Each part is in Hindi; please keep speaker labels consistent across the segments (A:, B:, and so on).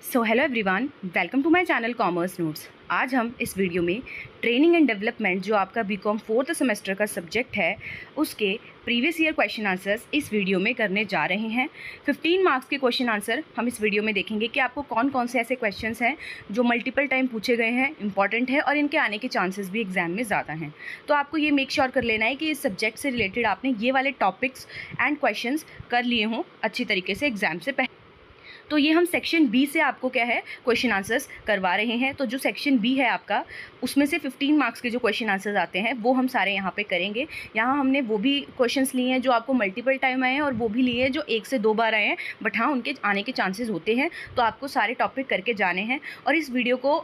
A: So hello everyone, welcome to my channel commerce notes. आज हम इस वीडियो में ट्रेनिंग एंड डेवलपमेंट जो आपका बीकॉम फोर्थ सेमेस्टर का सब्जेक्ट है उसके प्रीवियस ईयर क्वेश्चन आंसर्स इस वीडियो में करने जा रहे हैं। 15 मार्क्स के क्वेश्चन आंसर हम इस वीडियो में देखेंगे कि आपको कौन कौन से ऐसे क्वेश्चंस हैं जो मल्टीपल टाइम पूछे गए हैं, इंपॉर्टेंट है और इनके आने के चांसेस भी एग्जाम में ज़्यादा हैं। तो आपको ये मेक श्योर कर लेना है कि इस सब्जेक्ट से रिलेटेड आपने ये वाले टॉपिक्स एंड क्वेश्चंस कर लिए हों अच्छी तरीके से एग्जाम से पहले। तो ये हम सेक्शन बी से आपको क्या है क्वेश्चन आंसर्स करवा रहे हैं। तो जो सेक्शन बी है आपका, उसमें से 15 मार्क्स के जो क्वेश्चन आंसर्स आते हैं वो हम सारे यहाँ पे करेंगे। यहाँ हमने वो भी क्वेश्चंस लिए हैं जो आपको मल्टीपल टाइम आए हैं और वो भी लिए हैं जो 1 से 2 बार आए हैं, बट हाँ उनके आने के चांसेस होते हैं। तो आपको सारे टॉपिक करके जाने हैं और इस वीडियो को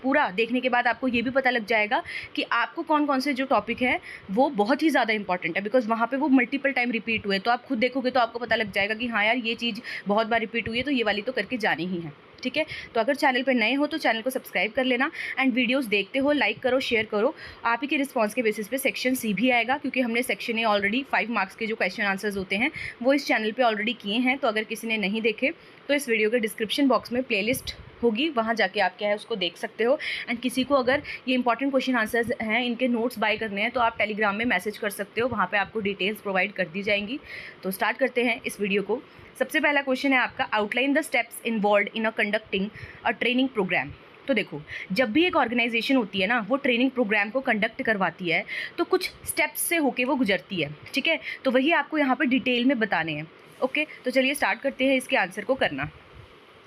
A: पूरा देखने के बाद आपको ये भी पता लग जाएगा कि आपको कौन कौन से जो टॉपिक है वो बहुत ही ज़्यादा इंपॉर्टेंट है, बिकॉज वहाँ पे वो मल्टीपल टाइम रिपीट हुए। तो आप खुद देखोगे तो आपको पता लग जाएगा कि हाँ यार ये चीज़ बहुत बार रिपीट हुई है, तो ये वाली तो करके जानी ही है। ठीक है, तो अगर चैनल पर नए हो तो चैनल को सब्सक्राइब कर लेना एंड वीडियोस देखते हो लाइक करो, शेयर करो। आप ही के रिस्पांस के बेसिस पे सेक्शन सी भी आएगा, क्योंकि हमने सेक्शन ए ऑलरेडी 5 मार्क्स के जो क्वेश्चन आंसर्स होते हैं वो इस चैनल पे ऑलरेडी किए हैं। तो अगर किसी ने नहीं देखे तो इस वीडियो के डिस्क्रिप्शन बॉक्स में प्लेलिस्ट होगी, वहाँ जाके आप क्या है उसको देख सकते हो। एंड किसी को अगर ये इंपॉर्टेंट क्वेश्चन आंसर्स हैं, इनके नोट्स बाय करने हैं, तो आप टेलीग्राम में मैसेज कर सकते हो, वहाँ पे आपको डिटेल्स प्रोवाइड कर दी जाएंगी। तो स्टार्ट करते हैं इस वीडियो को। सबसे पहला क्वेश्चन है आपका, outline the steps involved in a conducting a training programme. तो देखो, जब भी एक ऑर्गेनाइजेशन होती है ना, वो ट्रेनिंग प्रोग्राम को कंडक्ट करवाती है तो कुछ स्टेप्स से होके वो गुजरती है। ठीक है, तो वही आपको यहाँ पर डिटेल में बताने हैं। ओके, तो चलिए स्टार्ट करते हैं इसके आंसर को करना।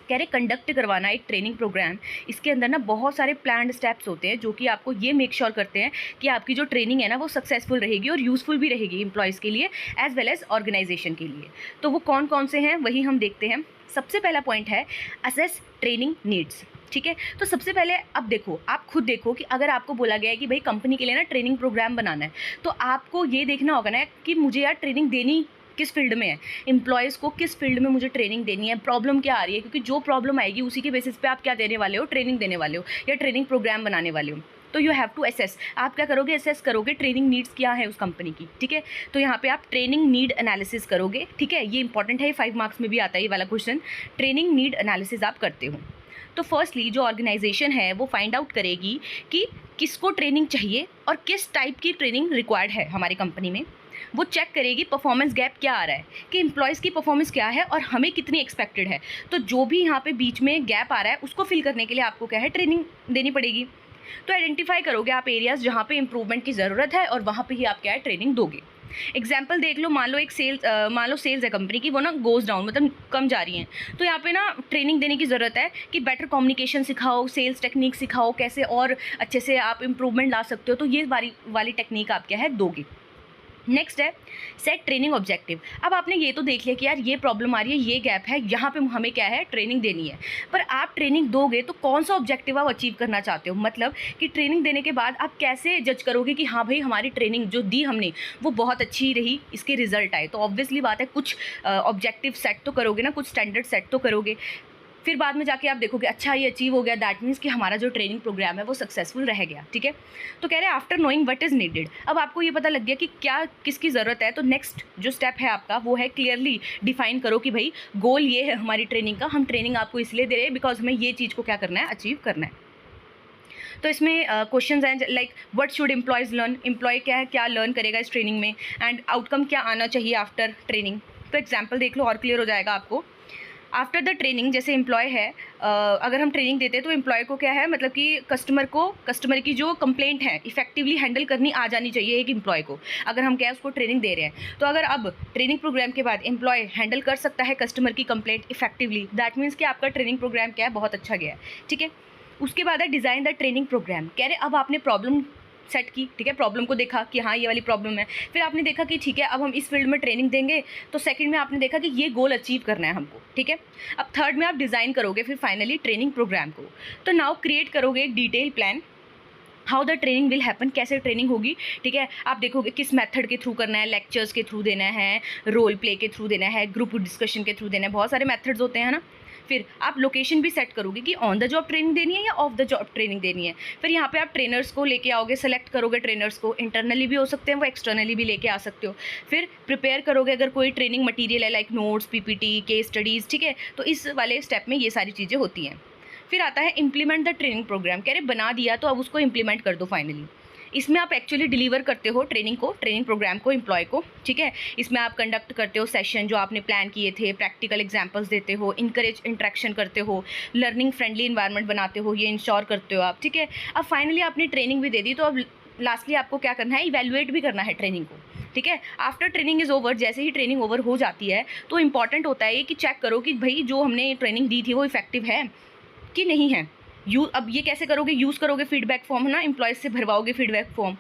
A: कह रहे कंडक्ट करवाना एक ट्रेनिंग प्रोग्राम, इसके अंदर ना बहुत सारे प्लान्ड स्टेप्स होते हैं जो कि आपको ये मेक श्योर करते हैं कि आपकी जो ट्रेनिंग है ना वो सक्सेसफुल रहेगी और यूज़फुल भी रहेगी एम्प्लॉयज़ के लिए एज वेल एज ऑर्गेनाइजेशन के लिए। तो वो कौन कौन से हैं वही हम देखते हैं। सबसे पहला पॉइंट है असेस ट्रेनिंग नीड्स। ठीक है, तो सबसे पहले अब देखो, आप खुद देखो कि अगर आपको बोला गया है कि भाई कंपनी के लिए ना ट्रेनिंग प्रोग्राम बनाना है, तो आपको ये देखना होगा ना कि मुझे यार ट्रेनिंग देनी किस फील्ड में है, एम्प्लॉयज़ को किस फील्ड में मुझे ट्रेनिंग देनी है, प्रॉब्लम क्या आ रही है, क्योंकि जो प्रॉब्लम आएगी उसी के बेसिस पे आप क्या देने वाले हो, ट्रेनिंग देने वाले हो या ट्रेनिंग प्रोग्राम बनाने वाले हो। तो यू हैव टू असेस, आप क्या करोगे, असेस करोगे ट्रेनिंग नीड्स क्या है उस कंपनी की। ठीक है, तो यहाँ पे आप ट्रेनिंग नीड एनालिसिस करोगे। ठीक है, ये इंपॉर्टेंट है, ये 5 मार्क्स में भी आता है ये वाला क्वेश्चन। ट्रेनिंग नीड एनालिसिस आप करते हो। तो फर्स्टली जो ऑर्गेनाइजेशन है वो फाइंड आउट करेगी कि किसको ट्रेनिंग चाहिए और किस टाइप की ट्रेनिंग रिक्वायर्ड है हमारी कंपनी में। वो चेक करेगी परफॉर्मेंस गैप क्या आ रहा है, कि एम्प्लॉयज़ की परफॉर्मेंस क्या है और हमें कितनी एक्सपेक्टेड है। तो जो भी यहाँ पे बीच में गैप आ रहा है उसको फिल करने के लिए आपको क्या है, ट्रेनिंग देनी पड़ेगी। तो आइडेंटिफाई करोगे आप एरियाज़ जहाँ पे इंप्रूवमेंट की ज़रूरत है और वहाँ पे ही आप क्या है ट्रेनिंग दोगे। एग्जाम्पल देख लो, मान लो सेल्स है कंपनी की, वो ना गोज़ डाउन, मतलब कम जा रही हैं। तो यहाँ पे ना ट्रेनिंग देने की ज़रूरत है कि बेटर कम्युनिकेशन सिखाओ, सेल्स टेक्निक सिखाओ, कैसे और अच्छे से आप इम्प्रूवमेंट ला सकते हो। तो ये वाली टेक्निक आप क्या है दोगे। नेक्स्ट है सेट ट्रेनिंग ऑब्जेक्टिव। अब आपने ये तो देख लिया कि यार ये प्रॉब्लम आ रही है, ये गैप है, यहाँ पे हमें क्या है ट्रेनिंग देनी है। पर आप ट्रेनिंग दोगे तो कौन सा ऑब्जेक्टिव आप अचीव करना चाहते हो, मतलब कि ट्रेनिंग देने के बाद आप कैसे जज करोगे कि हाँ भाई हमारी ट्रेनिंग जो दी हमने वो बहुत अच्छी रही, इसके रिजल्ट आए। तो ऑब्वियसली बात है कुछ ऑब्जेक्टिव सेट तो करोगे ना, कुछ स्टैंडर्ड सेट तो करोगे। फिर बाद में जाके आप देखोगे अच्छा ये अचीव हो गया, दैट मीन्स कि हमारा जो ट्रेनिंग प्रोग्राम है वो सक्सेसफुल रह गया। ठीक है, तो कह रहे हैं after knowing what is needed. अब आपको ये पता लग गया कि क्या किसकी ज़रूरत है, तो नेक्स्ट जो स्टेप है आपका वो है क्लियरली डिफाइन करो कि भाई गोल ये है हमारी ट्रेनिंग का, हम ट्रेनिंग आपको इसलिए दे रहे हैं बिकॉज हमें ये चीज़ को क्या करना है, अचीव करना है। तो इसमें क्वेश्चन हैं like what should employees learn, employee क्या लर्न करेगा इस ट्रेनिंग में, एंड आउटकम क्या आना चाहिए आफ्टर ट्रेनिंग। तो एग्जाम्पल देख लो और क्लियर हो जाएगा आपको। आफ्टर द ट्रेनिंग, जैसे एम्प्लॉय है, अगर हम ट्रेनिंग देते हैं तो एम्प्लॉय को क्या है, मतलब कि कस्टमर की जो कंप्लेंट है इफेक्टिवली हैंडल करनी आ जानी चाहिए एक एम्प्लॉय को। अगर हम क्या है उसको ट्रेनिंग दे रहे हैं, तो अगर अब ट्रेनिंग प्रोग्राम के बाद एम्प्लॉय हैंडल कर सकता है कस्टमर की कंप्लेंट इफेक्टिवली, दैट मीन्स कि आपका ट्रेनिंग प्रोग्राम क्या है, बहुत अच्छा गया है। ठीक है, उसके बाद है डिज़ाइन द ट्रेनिंग प्रोग्राम। कह रहे अब आपने प्रॉब्लम सेट की। ठीक है, प्रॉब्लम को देखा कि हाँ ये वाली प्रॉब्लम है, फिर आपने देखा कि ठीक है अब हम इस फील्ड में ट्रेनिंग देंगे, तो सेकंड में आपने देखा कि ये गोल अचीव करना है हमको। ठीक है, अब थर्ड में आप डिज़ाइन करोगे फिर फाइनली ट्रेनिंग प्रोग्राम को। तो नाउ क्रिएट करोगे एक detail plan, how the training will happen, कैसे ट्रेनिंग होगी। ठीक है, आप देखोगे किस मेथड के थ्रू करना है, लेक्चर्स के थ्रू देना है, रोल प्ले के थ्रू देना है, ग्रुप डिस्कशन के थ्रू देना है, बहुत सारे मेथड्स होते हैं ना। फिर आप लोकेशन भी सेट करोगे कि ऑन द जॉब ट्रेनिंग देनी है या ऑफ द जॉब ट्रेनिंग देनी है। फिर यहाँ पे आप ट्रेनर्स को लेके आओगे, सेलेक्ट करोगे ट्रेनर्स को, इंटरनली भी हो सकते हैं वो, एक्सटर्नली भी लेके आ सकते हो। फिर प्रिपेयर करोगे अगर कोई ट्रेनिंग मटीरियल है like notes, PPT, case studies, ठीक है। तो इस वाले स्टेप में ये सारी चीज़ें होती हैं। फिर आता है इम्प्लीमेंट द ट्रेनिंग प्रोग्राम। कह रहे बना दिया तो अब उसको इम्प्लीमेंट कर दो फाइनली। इसमें आप एक्चुअली डिलीवर करते हो ट्रेनिंग को, ट्रेनिंग प्रोग्राम को एम्प्लॉय को, ठीक है। इसमें आप कंडक्ट करते हो सेशन जो आपने प्लान किए थे, प्रैक्टिकल एग्जांपल्स देते हो, इनकरेज इंटरेक्शन करते हो, लर्निंग फ्रेंडली इन्वायरमेंट बनाते हो, ये इंश्योर करते हो आप, ठीक है। अब फाइनली आपने ट्रेनिंग भी दे दी तो अब लास्टली आपको क्या करना है, इवैल्यूएट भी करना है ट्रेनिंग को, ठीक है। आफ्टर ट्रेनिंग इज़ ओवर, जैसे ही ट्रेनिंग ओवर हो जाती है तो इंपॉर्टेंट होता है कि चेक करो कि भाई जो हमने ट्रेनिंग दी थी वो इफेक्टिव है कि नहीं है। अब ये कैसे करोगे, यूज़ करोगे फीडबैक फॉर्म, है ना, एम्प्लॉयज़ से भरवाओगे फीडबैक फॉर्म,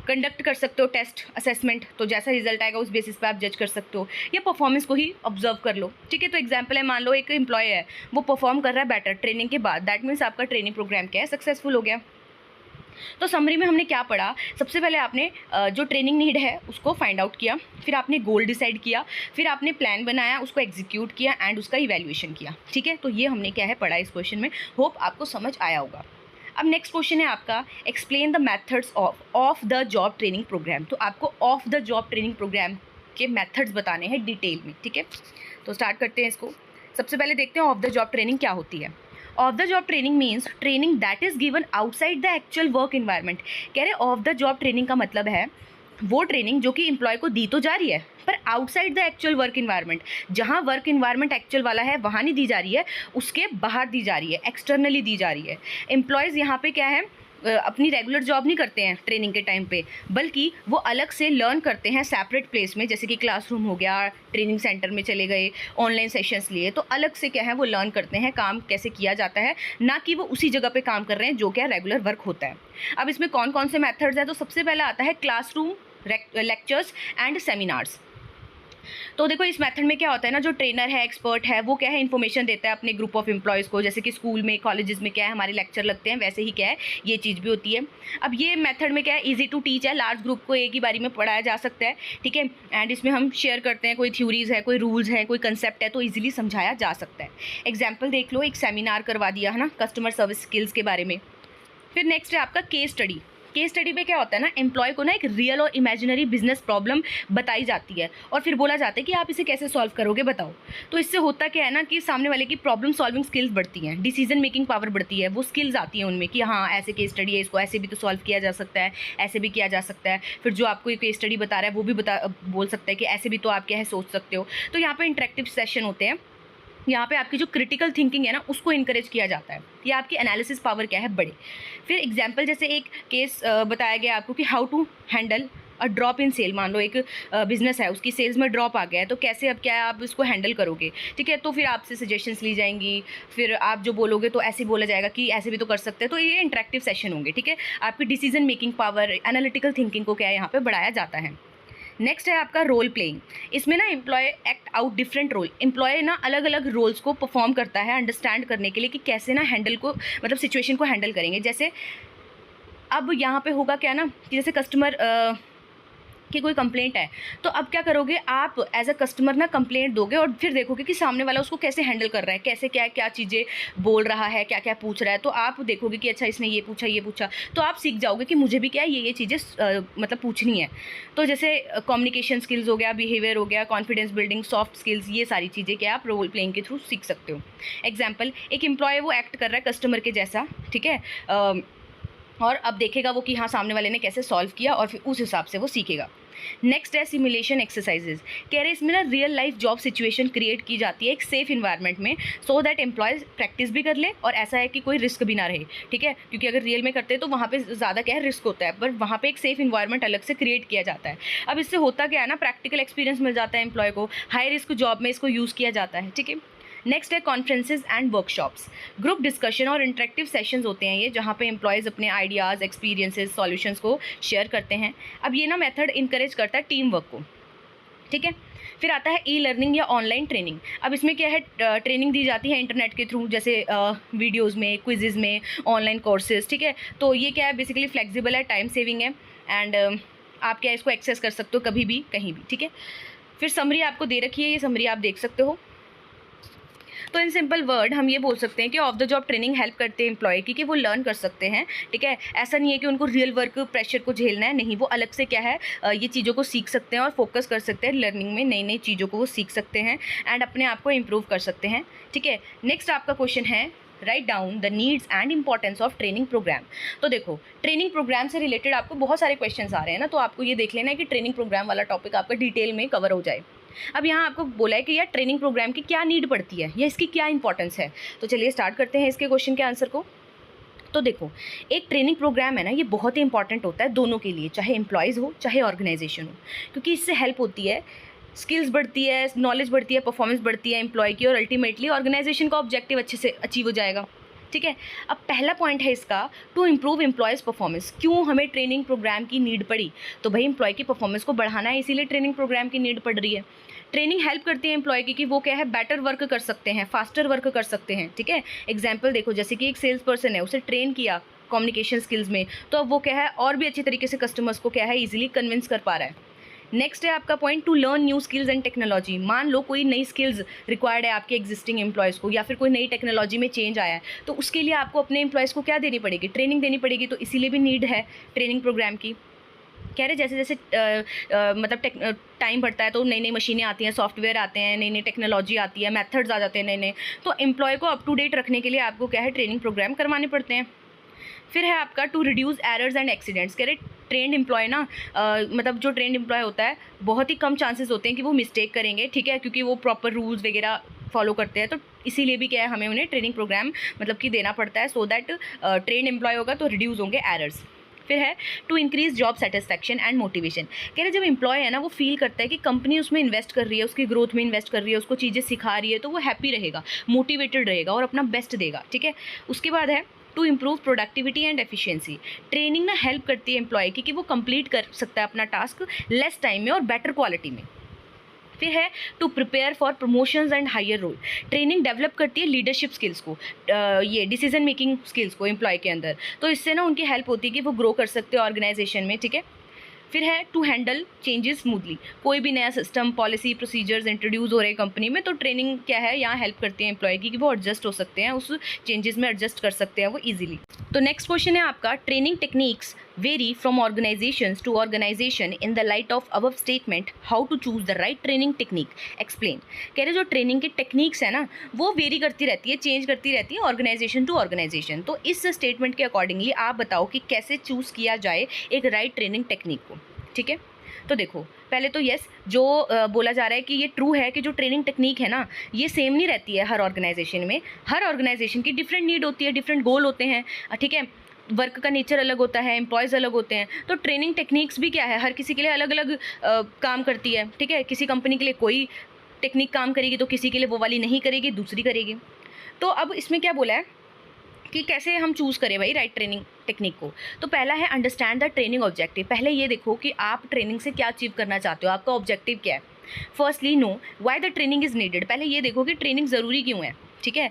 A: कंडक्ट कर सकते हो टेस्ट असेसमेंट, तो जैसा रिजल्ट आएगा उस बेसिस पे आप जज कर सकते हो, या परफॉर्मेंस को ही ऑब्जर्व कर लो, ठीक है। तो एग्जांपल है, मान लो एक एम्प्लॉय है वो परफॉर्म कर रहा है बेटर ट्रेनिंग के बाद, दैट मीन्स आपका ट्रेनिंग प्रोग्राम क्या है, सक्सेसफुल हो गया। तो समरी में हमने क्या पढ़ा, सबसे पहले आपने जो ट्रेनिंग नीड है उसको फाइंड आउट किया, फिर आपने गोल डिसाइड किया, फिर आपने प्लान बनाया, उसको एग्जीक्यूट किया एंड उसका इवैल्यूएशन किया, ठीक है। तो ये हमने क्या है पढ़ा इस क्वेश्चन में, होप आपको समझ आया होगा। अब नेक्स्ट क्वेश्चन है आपका, explain the methods of the job training programme. तो आपको off the job training program के मेथड्स बताने हैं डिटेल में, ठीक है। तो स्टार्ट करते हैं इसको। सबसे पहले देखते हैं ऑफ द जॉब ट्रेनिंग क्या होती है। Of the job training means training that is given outside the actual work environment. कह रहे ऑफ द जॉब ट्रेनिंग का मतलब है वो ट्रेनिंग जो कि एम्प्लॉय को दी तो जा रही है पर outside the actual work environment, जहाँ वर्क इन्वायरमेंट एक्चुअल वाला है वहाँ नहीं दी जा रही है, उसके बाहर दी जा रही है, एक्सटर्नली दी जा रही है। एम्प्लॉयज़ यहाँ पे क्या है, अपनी रेगुलर जॉब नहीं करते हैं ट्रेनिंग के टाइम पे, बल्कि वो अलग से लर्न करते हैं सेपरेट प्लेस में, जैसे कि क्लासरूम हो गया, ट्रेनिंग सेंटर में चले गए, ऑनलाइन सेशंस लिए, तो अलग से क्या है वो लर्न करते हैं काम कैसे किया जाता है, ना कि वो उसी जगह पे काम कर रहे हैं जो क्या रेगुलर वर्क होता है। अब इसमें कौन कौन से मेथड्स हैं, तो सबसे पहला आता है क्लासरूम लेक्चर्स एंड सेमिनार्स। तो देखो इस मेथड में क्या होता है ना, जो ट्रेनर है, एक्सपर्ट है, वो क्या है इन्फॉर्मेशन देता है अपने ग्रुप ऑफ एम्प्लॉयज़ को, जैसे कि स्कूल में, कॉलेजेस में क्या है हमारे लेक्चर लगते हैं, वैसे ही क्या है ये चीज़ भी होती है। अब ये मेथड में क्या है, इजी टू टीच है, लार्ज ग्रुप को एक ही बारी में पढ़ाया जा सकता है, ठीक है। एंड इसमें हम शेयर करते हैं, कोई थ्योरीज़ है, कोई रूल्स है, कोई कंसेप्ट है, तो ईजिली समझाया जा सकता है। एग्जाम्पल देख लो, एक सेमिनार करवा दिया है ना कस्टमर सर्विस स्किल्स के बारे में। फिर नेक्स्ट है आपका केस स्टडी। केस स्टडी में क्या होता है ना, एम्प्लॉय को ना एक रियल और इमेजिनरी बिजनेस प्रॉब्लम बताई जाती है और फिर बोला जाता है कि आप इसे कैसे सॉल्व करोगे बताओ। तो इससे होता क्या है ना कि सामने वाले की प्रॉब्लम सॉल्विंग स्किल्स बढ़ती हैं, डिसीजन मेकिंग पावर बढ़ती है, वो स्किल्स आती हैं उनमें कि हाँ ऐसे केस स्टडी है, इसको ऐसे भी तो सॉल्व किया जा सकता है, ऐसे भी किया जा सकता है। फिर जो आपको केस स्टडी बता रहा है वो भी बोल सकता है कि ऐसे भी तो आप क्या है सोच सकते हो। तो यहाँ पर इंटरेक्टिव सेशन होते हैं, यहाँ पे आपकी जो क्रिटिकल थिंकिंग है ना उसको इनकरेज किया जाता है, या आपकी एनालिसिस पावर क्या है बढ़े। फिर एग्जांपल जैसे एक केस बताया गया आपको कि how to handle a drop in sale. मान लो एक बिजनेस है, उसकी सेल्स में ड्रॉप आ गया है, तो कैसे अब क्या है आप इसको हैंडल करोगे, ठीक है। तो फिर आपसे सजेशंस ली जाएंगी, फिर आप जो बोलोगे तो ऐसे बोला जाएगा कि ऐसे भी तो कर सकते हैं। तो ये इंटरेक्टिव सेशन होंगे, ठीक है। आपकी decision making power, analytical thinking को क्या है यहाँ पे बढ़ाया जाता है। नेक्स्ट है आपका रोल प्लेइंग। इसमें ना employee act out different role, employee ना अलग अलग रोल्स को परफॉर्म करता है अंडरस्टैंड करने के लिए कि कैसे ना हैंडल को, मतलब सिचुएशन को हैंडल करेंगे। जैसे अब यहाँ पे होगा क्या ना कि जैसे कस्टमर कि कोई कंप्लेंट है, तो अब क्या करोगे आप एज अ कस्टमर ना कंप्लेंट दोगे और फिर देखोगे कि सामने वाला उसको कैसे हैंडल कर रहा है, कैसे क्या क्या चीज़ें बोल रहा है, क्या क्या पूछ रहा है। तो आप देखोगे कि अच्छा इसने ये पूछा, तो आप सीख जाओगे कि मुझे भी क्या है ये चीज़ें मतलब पूछनी है। तो जैसे कम्युनिकेशन स्किल्स हो गया, बिहेवियर हो गया, कॉन्फिडेंस बिल्डिंग, सॉफ्ट स्किल्स, ये सारी चीज़ें क्या आप रोल प्लेइंग के थ्रू सीख सकते हो। एग्जाम्पल, एक एम्प्लॉय वो एक्ट कर रहा है कस्टमर के जैसा, ठीक है, और अब देखेगा वो कि हाँ सामने वाले ने कैसे सॉल्व किया और फिर उस हिसाब से वो सीखेगा। नेक्स्ट है सिमुलेशन एक्सरसाइजेज। कह रहे इसमें ना real life job situation create की जाती है एक सेफ इन्वायरमेंट में, सो दैट एम्प्लॉयज़ प्रैक्टिस भी कर ले और ऐसा है कि कोई रिस्क भी ना रहे, ठीक है। क्योंकि अगर रियल में करते हैं तो वहाँ पे ज़्यादा क्या है रिस्क होता है, पर वहाँ पे एक सेफ इन्वायरमेंट अलग से क्रिएट किया जाता है। अब इससे होता क्या है ना, प्रैक्टिकल एक्सपीरियंस मिल जाता है एम्प्लॉय को, हाई रिस्क जॉब में इसको यूज़ किया जाता है, ठीक है। नेक्स्ट है conferences and workshops. Group discussion और इंटरेक्टिव सेशंस होते हैं ये, जहाँ पे एम्प्लॉयज़ अपने आइडियाज़, एक्सपीरियंसेस, सॉल्यूशंस को शेयर करते हैं। अब ये ना मेथड इंकरेज करता है टीम वर्क को, ठीक है। फिर आता है ई लर्निंग या ऑनलाइन ट्रेनिंग। अब इसमें क्या है, ट्रेनिंग दी जाती है इंटरनेट के थ्रू, जैसे वीडियोज़ में, क्विजेज़ में, ऑनलाइन कोर्सेज, ठीक है। तो ये क्या है बेसिकली फ्लेक्सिबल है, टाइम सेविंग है एंड आप क्या इसको एक्सेस कर सकते हो कभी भी कहीं भी, ठीक है। फिर समरी आपको दे रखी है, ये समरी आप देख सकते हो। तो इन सिंपल वर्ड हम ये बोल सकते हैं कि of the job training help करते हैं एम्प्लॉय की कि वो लर्न कर सकते हैं, ठीक है। ऐसा नहीं है कि उनको रियल वर्क प्रेशर को झेलना है, नहीं, वो अलग से क्या है ये चीज़ों को सीख सकते हैं और फोकस कर सकते हैं लर्निंग में, नई नई चीज़ों को वो सीख सकते हैं एंड अपने आप को इम्प्रूव कर सकते हैं, ठीक है। नेक्स्ट आपका क्वेश्चन है write down the needs and importance of training programme. तो देखो ट्रेनिंग प्रोग्राम से रिलेटेड आपको बहुत सारे क्वेश्चंस आ रहे हैं ना, तो आपको ये देख लेना है कि ट्रेनिंग प्रोग्राम वाला टॉपिक आपका डिटेल में कवर हो जाए। अब यहाँ आपको बोला है कि यार ट्रेनिंग प्रोग्राम की क्या नीड पड़ती है या इसकी क्या इंपॉर्टेंस है। तो चलिए स्टार्ट करते हैं इसके क्वेश्चन के आंसर को। तो देखो एक ट्रेनिंग प्रोग्राम है ना, ये बहुत ही इंपॉर्टेंट होता है दोनों के लिए, चाहे एम्प्लॉयज़ हो चाहे ऑर्गेनाइजेशन हो, क्योंकि इससे हेल्प होती है, स्किल्स बढ़ती है, नॉलेज बढ़ती है, परफॉर्मेंस बढ़ती है एम्प्लॉय की और अल्टीमेटली ऑर्गेनाइजेशन का ऑब्जेक्टिव अच्छे से अचीव हो जाएगा, ठीक है। अब पहला पॉइंट है इसका, टू इम्प्रूव एम्प्लॉयज़ परफॉर्मेंस। क्यों हमें ट्रेनिंग प्रोग्राम की नीड पड़ी? तो भाई एम्प्लॉय की परफॉर्मेंस को बढ़ाना है, इसीलिए ट्रेनिंग प्रोग्राम की नीड पड़ रही है। ट्रेनिंग हेल्प करती है एम्प्लॉय की कि वो क्या है बेटर वर्क कर सकते हैं, फास्टर वर्क कर सकते हैं, ठीक है। एग्जाम्पल देखो, जैसे कि एक सेल्स पर्सन है, उसे ट्रेन किया कम्युनिकेशन स्किल्स में, तो अब वो क्या है और भी अच्छे तरीके से कस्टमर्स को क्या है ईजिली कन्विंस कर पा रहा है। नेक्स्ट है आपका point, to learn new skills and technology. मान लो कोई नई स्किल्स रिक्वायर्ड है आपके एग्जिस्टिंग एम्प्लॉयज़ को, या फिर कोई नई टेक्नोलॉजी में चेंज आया है, तो उसके लिए आपको अपने एम्प्लॉयज़ को क्या देनी पड़ेगी? ट्रेनिंग देनी पड़ेगी। तो इसीलिए भी नीड है ट्रेनिंग प्रोग्राम की। कह रहे जैसे जैसे मतलब टाइम बढ़ता है तो नई नई मशीनें आती हैं, सॉफ्टवेयर आते हैं, नई नई टेक्नोलॉजी आती है, मेथड्स आ जाते हैं नए नए, तो एम्प्लॉय को अप टू डेट रखने के लिए आपको क्या है ट्रेनिंग प्रोग्राम करवाने पड़ते हैं। फिर है आपका to reduce errors and accidents. कह रहे ट्रेंड एम्प्लॉय ना मतलब जो ट्रेंड एम्प्लॉय होता है बहुत ही कम चांसेस होते हैं कि वो मिस्टेक करेंगे, ठीक है, क्योंकि वो प्रॉपर रूल्स वगैरह फॉलो करते हैं। तो इसीलिए भी क्या है हमें उन्हें ट्रेनिंग प्रोग्राम मतलब कि देना पड़ता है, सो दैट ट्रेंड एम्प्लॉय होगा तो रिड्यूस होंगे एरर्स। फिर है to increase job satisfaction and motivation. कह रहे जब एम्प्लॉय है ना वो फील करता है कि कंपनी उसमें इन्वेस्ट कर रही है, उसकी ग्रोथ में इन्वेस्ट कर रही है, उसको चीज़ें सिखा रही है, तो वो हैप्पी रहेगा, मोटिवेटेड रहेगा और अपना बेस्ट देगा, ठीक है। उसके बाद है to improve productivity and efficiency. Training ना हेल्प करती है एम्प्लॉय की कि वो कंप्लीट कर सकता है अपना टास्क लेस टाइम में और बेटर क्वालिटी में। फिर है to prepare for promotions and higher role. Training develop करती है लीडरशिप स्किल्स को, ये डिसीजन मेकिंग स्किल्स को एम्प्लॉय के अंदर, तो इससे ना उनकी हेल्प होती है कि वो ग्रो कर सकते हैं ऑर्गेनाइजेशन में, ठीक है। फिर है टू हैंडल चेंजेस स्मूथली। कोई भी नया सिस्टम, पॉलिसी, प्रोसीजर्स इंट्रोड्यूस हो रहे हैं कंपनी में, तो ट्रेनिंग क्या है यहाँ हेल्प करती है एम्प्लॉय की कि वो एडजस्ट हो सकते हैं, उस चेंजेस में एडजस्ट कर सकते हैं वो इजीली। तो नेक्स्ट क्वेश्चन है आपका, training techniques vary from organizations to organization in the light of above statement, how to choose the right training technique, explain. कह रहे जो ट्रेनिंग की टेक्निक्स है ना वो वेरी करती रहती है, चेंज करती रहती है ऑर्गेनाइजेशन टू ऑर्गेनाइजेशन। तो इस स्टेटमेंट के अकॉर्डिंगली आप बताओ कि कैसे चूज़ किया जाए एक राइट ट्रेनिंग टेक्निक को, ठीक है। तो देखो पहले तो यस जो बोला जा रहा है कि ये ट्रू है कि जो ट्रेनिंग टेक्निक है ना ये सेम नहीं रहती है हर ऑर्गेनाइजेशन में। हर ऑर्गेनाइजेशन की डिफरेंट नीड होती है, डिफरेंट गोल होते हैं, ठीक है। वर्क का नेचर अलग होता है, एम्प्लॉयज़ अलग होते हैं, तो ट्रेनिंग टेक्निक्स भी क्या है हर किसी के लिए अलग अलग काम करती है, ठीक है। किसी कंपनी के लिए कोई टेक्निक काम करेगी तो किसी के लिए वो वाली नहीं करेगी, दूसरी करेगी। तो अब इसमें क्या बोला है कि कैसे हम चूज़ करें भाई राइट ट्रेनिंग टेक्निक को। तो पहला है अंडरस्टैंड द ट्रेनिंग ऑब्जेक्टिव। पहले ये देखो कि आप ट्रेनिंग से क्या अचीव करना चाहते हो, आपका ऑब्जेक्टिव क्या है। Firstly know why the training is needed. पहले ये देखो कि ट्रेनिंग ज़रूरी क्यों है, ठीक है।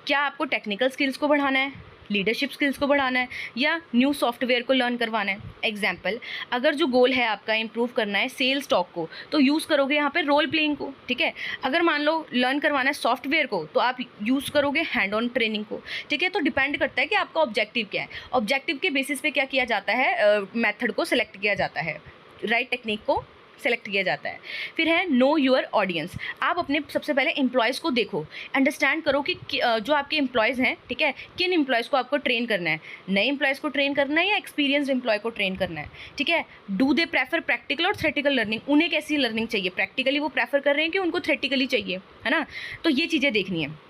A: क्या आपको टेक्निकल स्किल्स को बढ़ाना है, लीडरशिप स्किल्स को बढ़ाना है, या न्यू सॉफ्टवेयर को लर्न करवाना है। एग्जाम्पल, अगर जो गोल है आपका इंप्रूव करना है सेल्स टॉक को, तो यूज़ करोगे यहाँ पे रोल प्लेइंग को, ठीक है। अगर मान लो लर्न करवाना है सॉफ्टवेयर को, तो आप यूज़ करोगे हैंड ऑन ट्रेनिंग को, ठीक है। तो डिपेंड करता है कि आपका ऑब्जेक्टिव क्या है। ऑब्जेक्टिव के बेसिस पे क्या किया जाता है, मेथड को सिलेक्ट किया जाता है, राइट टेक्निक को सेलेक्ट किया जाता है। फिर है नो योर ऑडियंस। आप अपने सबसे पहले एम्प्लॉयज़ को देखो, अंडरस्टैंड करो कि जो आपके एम्प्लॉयज़ हैं, ठीक है, किन एम्प्लॉयज़ को आपको ट्रेन करना है, नए एम्प्लॉयज़ को ट्रेन करना है या एक्सपीरियंस्ड एम्प्लॉय को ट्रेन करना है, ठीक है। डू दे प्रेफर प्रैक्टिकल और थ्रेटिकल लर्निंग। उन्हें कैसी लर्निंग चाहिए, प्रैक्टिकली वो प्रेफर कर रहे हैं कि उनको थ्रेटिकली चाहिए, है ना। तो ये चीज़ें देखनी है।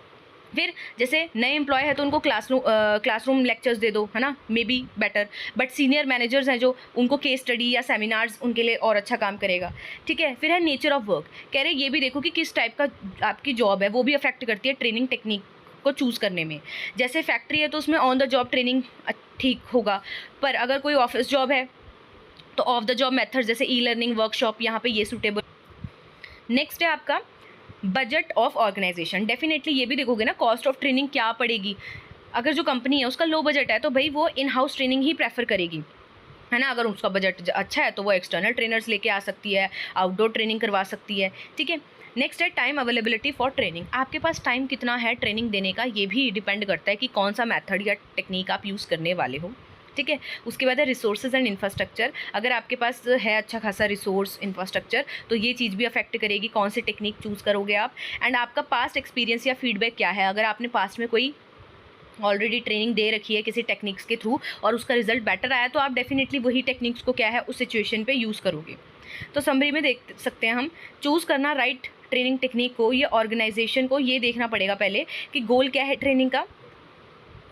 A: फिर जैसे नए एम्प्लॉय है तो उनको क्लासरूम लेक्चर्स दे दो, है ना, may be better. But senior managers हैं जो, उनको केस स्टडी या सेमिनार्स उनके लिए और अच्छा काम करेगा, ठीक है। फिर है नेचर ऑफ वर्क। कह रहे ये भी देखो कि किस टाइप का आपकी जॉब है, वो भी अफेक्ट करती है ट्रेनिंग टेक्निक को चूज़ करने में। जैसे फैक्ट्री है तो उसमें ऑन द जॉब ट्रेनिंग ठीक होगा, पर अगर कोई ऑफिस जॉब है तो ऑफ द जॉब मेथड जैसे ई लर्निंग, वर्कशॉप, यहाँ पे ये सूटेबल। नेक्स्ट है आपका बजट ऑफ ऑर्गेनाइजेशन। डेफिनेटली ये भी देखोगे ना कॉस्ट ऑफ ट्रेनिंग क्या पड़ेगी। अगर जो कंपनी है उसका लो बजट है तो भाई वो in house training he prefer करेगी, है ना। अगर उसका बजट अच्छा है तो वो एक्सटर्नल ट्रेनर्स लेके आ सकती है, आउटडोर ट्रेनिंग करवा सकती है, ठीक है। नेक्स्ट है टाइम अवेलेबिलिटी फॉर ट्रेनिंग। आपके पास टाइम कितना है ट्रेनिंग देने का, ये भी डिपेंड करता है कि कौन सा मेथड या टेक्निक आप यूज़ करने वाले हो, ठीक है। उसके बाद है रिसोर्सेज एंड इंफ्रास्ट्रक्चर। अगर आपके पास है अच्छा खासा रिसोर्स इंफ्रास्ट्रक्चर तो ये चीज़ भी अफेक्ट करेगी कौन सी टेक्निक चूज़ करोगे आप। एंड आपका पास्ट एक्सपीरियंस या फीडबैक क्या है, अगर आपने पास्ट में कोई ऑलरेडी ट्रेनिंग दे रखी है किसी टेक्निक्स के थ्रू और उसका रिजल्ट बेटर आया तो आप डेफिनेटली वही टेक्निक्स को क्या है उस सिचुएशन पे यूज़ करोगे। तो समरी में देख सकते हैं हम, चूज़ करना राइट ट्रेनिंग टेक्निक को या ऑर्गेनाइजेशन को ये देखना पड़ेगा पहले कि गोल क्या है ट्रेनिंग का,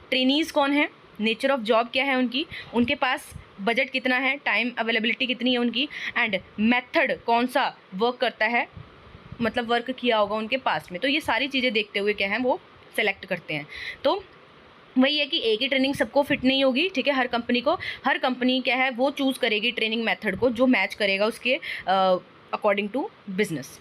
A: ट्रेनीज़ कौन है, नेचर ऑफ जॉब क्या है उनकी, उनके पास बजट कितना है, टाइम अवेलेबिलिटी कितनी है उनकी, एंड मेथड कौन सा वर्क करता है, मतलब वर्क किया होगा उनके पास में। तो ये सारी चीज़ें देखते हुए क्या है वो सेलेक्ट करते हैं। तो वही है कि एक ही ट्रेनिंग सबको फिट नहीं होगी, ठीक है। हर कंपनी क्या है वो चूज़ करेगी ट्रेनिंग मेथड को जो मैच करेगा उसके अकॉर्डिंग टू बिजनेस।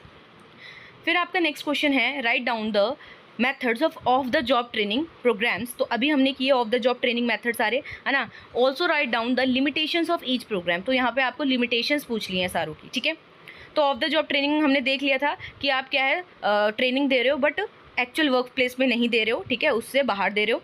A: फिर आपका नेक्स्ट क्वेश्चन है write down the methods of the job training programs. तो अभी हमने किए off the job training method सारे, है ना। Also write down the limitations of each program. तो यहाँ पे आपको लिमिटेशंस पूछ ली हैं सारों की, ठीक है। तो ऑफ द जॉब ट्रेनिंग हमने देख लिया था कि आप क्या है ट्रेनिंग दे रहे हो बट एक्चुअल वर्क प्लेस में नहीं दे रहे हो, ठीक है, उससे बाहर दे रहे हो।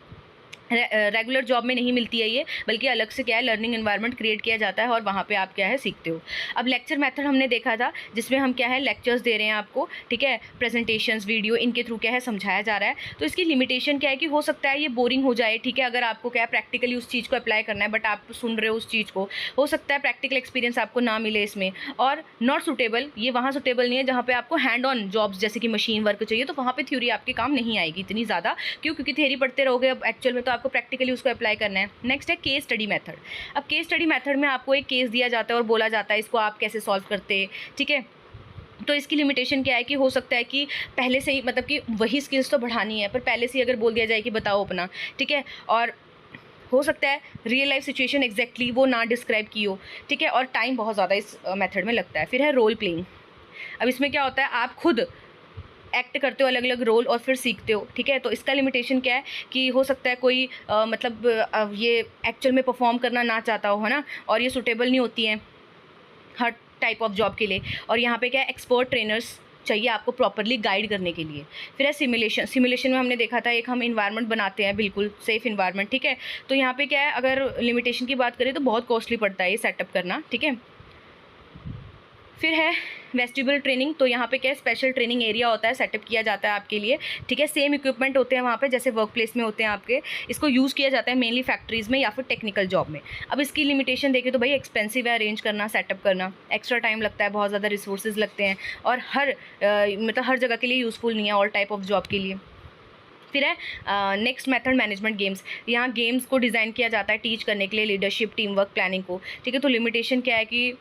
A: रेगुलर जॉब में नहीं मिलती है ये, बल्कि अलग से क्या है लर्निंग एनवायरनमेंट क्रिएट किया जाता है और वहाँ पे आप क्या है सीखते हो। अब लेक्चर मेथड हमने देखा था जिसमें हम क्या है लेक्चर्स दे रहे हैं आपको, ठीक है, प्रेजेंटेशंस वीडियो इनके थ्रू क्या है समझाया जा रहा है। तो इसकी लिमिटेशन क्या है कि हो सकता है ये बोरिंग हो जाए, ठीक है, अगर आपको क्या है प्रैक्टिकली उस चीज़ को अप्लाई करना है बट आप सुन रहे हो उस चीज़ को, हो सकता है प्रैक्टिकल एक्सपीरियंस आपको ना मिले इसमें। और नॉट सुटेबल, ये वहाँ सुटेबल नहीं है जहाँ पे आपको हैंड ऑन जॉब्स जैसे कि मशीन वर्क चाहिए, तो वहाँ पे थ्योरी आपके काम नहीं आएगी इतनी ज़्यादा, क्योंकि थ्योरी पढ़ते रहोगे, अब एक्चुअल में तो आपको प्रैक्टिकली उसको अप्लाई करना है। नेक्स्ट है केस स्टडी मेथड। अब केस स्टडी मेथड में आपको एक केस दिया जाता है और बोला जाता है इसको आप कैसे सॉल्व करते हैं, ठीक है। तो इसकी लिमिटेशन क्या है कि हो सकता है कि पहले से ही मतलब कि वही स्किल्स तो बढ़ानी है पर पहले से ही अगर बोल दिया जाए कि बताओ अपना, ठीक है, और हो सकता है रियल लाइफ सिचुएशन एग्जैक्टली वो ना डिस्क्राइब की हो, ठीक है, और टाइम बहुत ज़्यादा इस मेथड में लगता है। फिर है रोल प्लेइंग। अब इसमें क्या होता है आप खुद एक्ट करते हो अलग अलग रोल और फिर सीखते हो, ठीक है। तो इसका लिमिटेशन क्या है कि हो सकता है कोई ये एक्चुअल में परफॉर्म करना ना चाहता हो, है ना, और ये सूटेबल नहीं होती हैं हर टाइप ऑफ जॉब के लिए। और यहाँ पे क्या है एक्सपर्ट ट्रेनर्स चाहिए आपको प्रॉपरली गाइड करने के लिए। फिर है सिमुलेशन में हमने देखा था एक हम इन्वायरमेंट बनाते हैं बिल्कुल सेफ इन्वायरमेंट, ठीक है। तो यहाँ पे क्या है अगर लिमिटेशन की बात करें तो बहुत कॉस्टली पड़ता है ये सेटअप करना, ठीक है। फिर है वेस्टिबल ट्रेनिंग। तो यहाँ पे क्या है स्पेशल ट्रेनिंग एरिया होता है, सेटअप किया जाता है आपके लिए, ठीक है। सेम इक्विपमेंट होते हैं वहाँ पे जैसे वर्क प्लेस में होते हैं आपके। इसको यूज़ किया जाता है मेनली फैक्ट्रीज़ में या फिर टेक्निकल जॉब में। अब इसकी लिमिटेशन देखें तो भाई एक्सपेंसिव है अरेंज करना, सेटअप करना, एक्स्ट्रा टाइम लगता है, बहुत ज़्यादा रिसोर्सेज लगते हैं और मतलब हर जगह के लिए यूज़फुल नहीं है, ऑल टाइप ऑफ जॉब के लिए। फिर है नेक्स्ट मेथड मैनेजमेंट गेम्स। यहाँ गेम्स को डिज़ाइन किया जाता है टीच करने के लिए लीडरशिप, टीम वर्क, प्लानिंग को, ठीक है। तो लिमिटेशन क्या है कि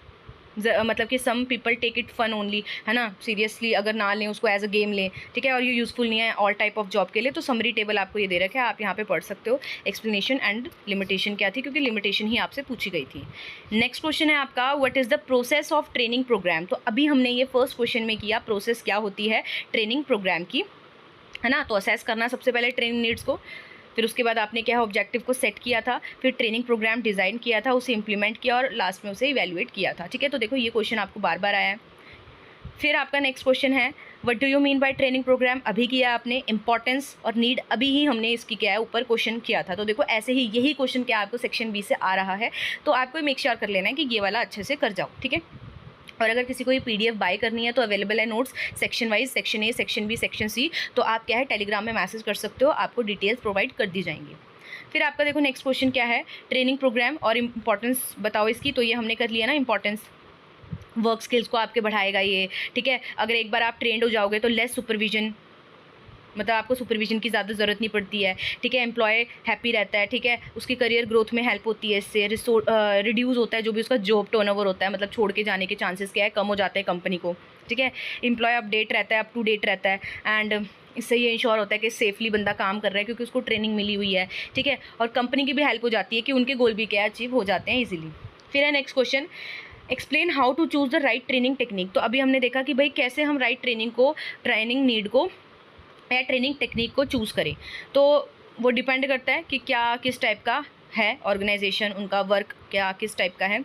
A: मतलब कि some people take it fun only, है ना, सीरियसली अगर ना लें उसको एज अ गेम लें, ठीक है, और ये यूज़फुल नहीं है ऑल टाइप ऑफ जॉब के लिए। तो समरी टेबल आपको ये दे रखा है, आप यहाँ पे पढ़ सकते हो एक्सप्लेनेशन एंड लिमिटेशन क्या थी, क्योंकि लिमिटेशन ही आपसे पूछी गई थी। नेक्स्ट क्वेश्चन है आपका what is the process of training programme. तो अभी हमने ये फर्स्ट क्वेश्चन में किया प्रोसेस क्या होती है ट्रेनिंग प्रोग्राम की, है ना। तो असेस करना सबसे पहले ट्रेनिंग नीड्स को, फिर उसके बाद आपने क्या है ऑब्जेक्टिव को सेट किया था, फिर ट्रेनिंग प्रोग्राम डिज़ाइन किया था, उसे इंप्लीमेंट किया और लास्ट में उसे इवैल्यूएट किया था, ठीक है। तो देखो ये क्वेश्चन आपको बार बार आया है। फिर आपका नेक्स्ट क्वेश्चन है what do you mean by training program. अभी किया आपने, इंपॉर्टेंस और नीड अभी ही हमने इसकी क्या है ऊपर क्वेश्चन किया था। तो देखो ऐसे ही यही क्वेश्चन क्या आपको सेक्शन बी से आ रहा है, तो आपको मेक श्योर कर लेना है कि ये वाला अच्छे से कर जाओ, ठीक है। और अगर किसी को ये PDF बाय करनी है तो अवेलेबल है notes section wise, section A, section B, section C. तो आप क्या है टेलीग्राम में मैसेज कर सकते हो, आपको डिटेल्स प्रोवाइड कर दी जाएंगी। फिर आपका देखो नेक्स्ट क्वेश्चन क्या है ट्रेनिंग प्रोग्राम और इंपॉर्टेंस बताओ इसकी। तो ये हमने कर लिया ना इंपॉर्टेंस, वर्क स्किल्स को आपके बढ़ाएगा ये, ठीक है। अगर एक बार आप ट्रेंड हो जाओगे तो लेस सुपरविजन, मतलब आपको सुपरविजन की ज़्यादा ज़रूरत नहीं पड़ती है, ठीक है। एम्प्लॉय हैप्पी रहता है, ठीक है, उसकी करियर ग्रोथ में हेल्प होती है इससे। रिड्यूस होता है जो भी उसका जॉब टर्नओवर होता है, मतलब छोड़ के जाने के चांसेस क्या है कम हो जाते हैं कंपनी को, ठीक है। एम्प्लॉय अपडेट रहता है, अप टू डेट रहता है एंड इससे ये इंश्योर होता है कि सेफली बंदा काम कर रहा है क्योंकि उसको ट्रेनिंग मिली हुई है, ठीक है। और कंपनी की भी हेल्प हो जाती है कि उनके गोल भी क्या अचीव हो जाते हैं ईजिली। फिर है next question explain how to choose the right training technique. तो अभी हमने देखा कि भाई कैसे हम राइट ट्रेनिंग नीड को या ट्रेनिंग टेक्निक को चूज़ करें। तो वो डिपेंड करता है कि क्या किस टाइप का है ऑर्गेनाइजेशन, उनका वर्क क्या किस टाइप का है।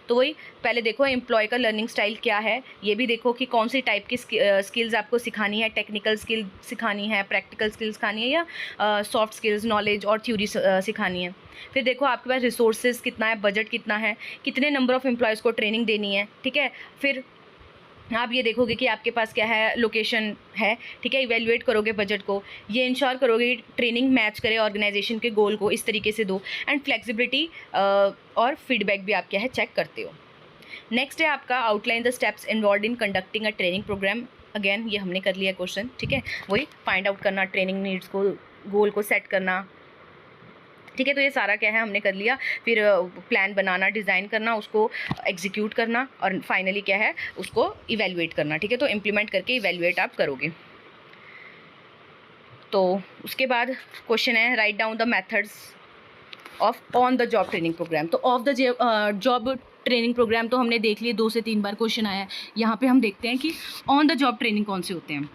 A: तो वही पहले देखो एम्प्लॉय का लर्निंग स्टाइल क्या है, ये भी देखो कि कौन सी टाइप की स्किल्स आपको सिखानी है, टेक्निकल स्किल सिखानी है, प्रैक्टिकल स्किल्स सिखानी है, या सॉफ्ट स्किल्स, नॉलेज और थ्योरी सिखानी है। फिर देखो आपके पास रिसोर्सेज कितना है, बजट कितना है, कितने नंबर ऑफ़ एम्प्लॉयज़ को ट्रेनिंग देनी है, ठीक है। फिर आप ये देखोगे कि आपके पास क्या है, लोकेशन है, ठीक है। इवेल्युएट करोगे बजट को, ये इंश्योर करोगे ट्रेनिंग मैच करे ऑर्गेनाइजेशन के गोल को, इस तरीके से दो। एंड फ्लेक्सिबिलिटी और फीडबैक भी आप क्या है चेक करते हो। नेक्स्ट है आपका outline the steps involve in conducting a training program. Again ये हमने कर लिया क्वेश्चन, ठीक है। वही फाइंड आउट करना, ट्रेनिंग नीड्स को, गोल को सेट करना, ठीक है। तो ये सारा क्या है हमने कर लिया। फिर प्लान बनाना, डिज़ाइन करना, उसको एग्जीक्यूट करना और फाइनली क्या है उसको इवेल्युएट करना, ठीक है। तो इम्प्लीमेंट करके इवेल्युएट आप करोगे। तो उसके बाद क्वेश्चन है write down the methods of on the job training programme. तो off the job training programme तो हमने देख लिए, 2 से 3 बार क्वेश्चन आया है। यहाँ पे हम देखते हैं कि ऑन द जॉब ट्रेनिंग कौन से होते हैं।